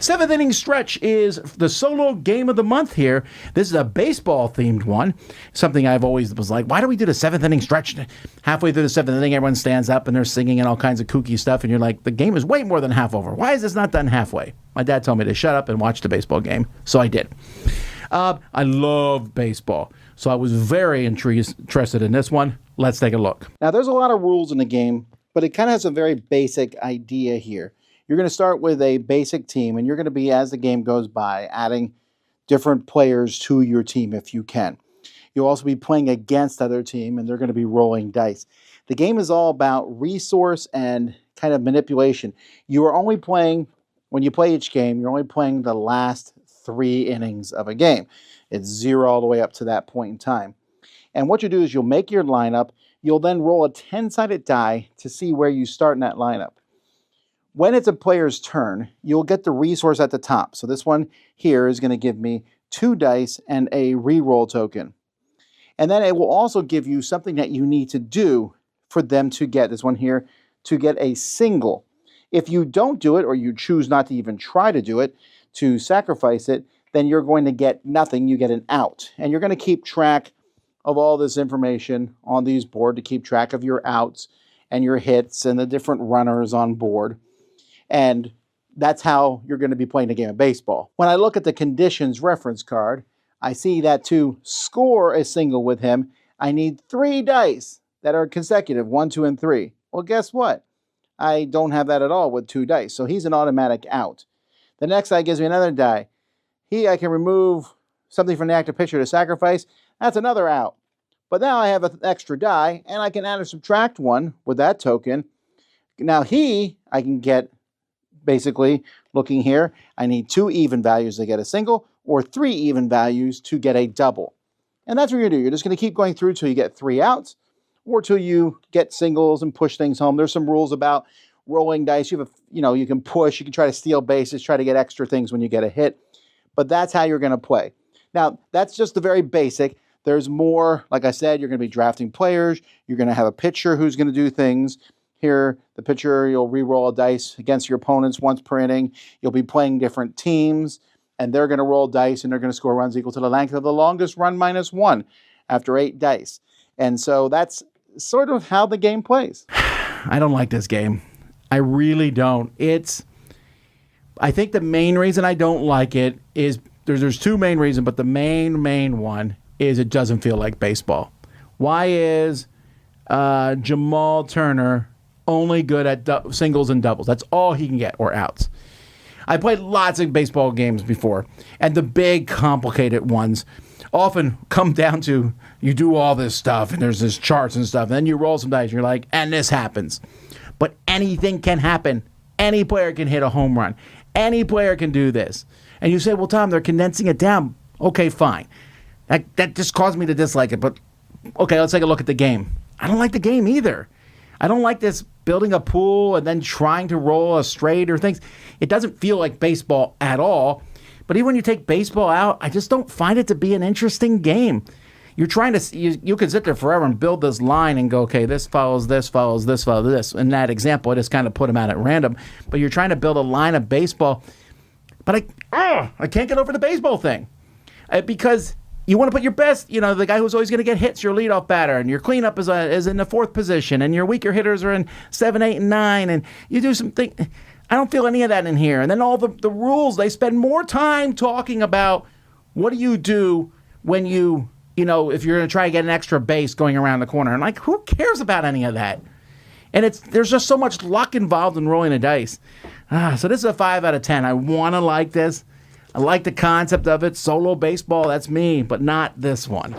Seventh inning stretch is the solo game of the month here. This is a baseball-themed one. Something I've always was like, why do we do the seventh inning stretch? Halfway through the seventh inning, everyone stands up and they're singing and all kinds of kooky stuff. And you're like, the game is way more than half over. Why is this not done halfway? My dad told me to shut up and watch the baseball game, so I did. I love baseball, so I was very interested in this one. Let's take a look. Now, there's a lot of rules in the game, but it kind of has a very basic idea here. You're going to start with a basic team, and you're going to be, as the game goes by, adding different players to your team if you can. You'll also be playing against other team, and they're going to be rolling dice. The game is all about resource and kind of manipulation. You are only playing, when you play each game, you're only playing the last 3 innings of a game. It's 0 all the way up to that point in time. And what you do is you'll make your lineup. You'll then roll a 10-sided die to see where you start in that lineup. When it's a player's turn, you'll get the resource at the top. So this one here is going to give me 2 dice and a reroll token. And then it will also give you something that you need to do for them to get, this one here, to get a single. If you don't do it, or you choose not to even try to do it, to sacrifice it, then you're going to get nothing. You get an out. And you're going to keep track of all this information on these board to keep track of your outs and your hits and the different runners on board. And that's how you're going to be playing a game of baseball. When I look at the conditions reference card, I see that to score a single with him, I need 3 dice that are consecutive, 1, 2, and 3. Well, guess what? I don't have that at all with 2 dice, so he's an automatic out. The next die gives me another die. I can remove something from the active picture to sacrifice. That's another out. But now I have an extra die, and I can add or subtract 1 with that token. Now I can get, basically, looking here, I need 2 even values to get a single, or 3 even values to get a double. And that's what you're going to do. You're just going to keep going through till you get 3 outs, or till you get singles and push things home. There's some rules about rolling dice. You can push, you can try to steal bases, try to get extra things when you get a hit. But that's how you're going to play. Now, that's just the very basic. There's more. Like I said, you're going to be drafting players. You're going to have a pitcher who's going to do things. Here, the pitcher, you'll re-roll a dice against your opponents once per inning. You'll be playing different teams, and they're going to roll dice, and they're going to score runs equal to the length of the longest run minus 1 after 8 dice. And so that's sort of how the game plays. I don't like this game. I really don't. I think the main reason I don't like it is, there's 2 main reasons, but the main one is it doesn't feel like baseball. Why is Jamal Turner only good at singles and doubles? That's all he can get, or outs. I played lots of baseball games before, and the big, complicated ones often come down to you do all this stuff, and there's this charts and stuff, and then you roll some dice, and you're like, and this happens. But anything can happen. Any player can hit a home run. Any player can do this. And you say, well, Tom, they're condensing it down. Okay, fine. That just caused me to dislike it. But, okay, let's take a look at the game. I don't like the game either. I don't like this building a pool and then trying to roll a straight or things. It doesn't feel like baseball at all. But even when you take baseball out, I just don't find it to be an interesting game. You're trying to, you can sit there forever and build this line and go, okay, this follows this, follows this, follows this. In that example, I just kind of put them out at random. But you're trying to build a line of baseball. But I can't get over the baseball thing. Because you want to put your best, the guy who's always going to get hits, your leadoff batter, and your cleanup is in the 4th position, and your weaker hitters are in 7, 8, and 9, and you do something. I don't feel any of that in here. And then all the rules, they spend more time talking about what do you do when if you're going to try to get an extra base going around the corner. And who cares about any of that? And there's just so much luck involved in rolling the dice. So this is a 5 out of 10. I want to like this. I like the concept of it. Solo baseball, that's me, but not this one.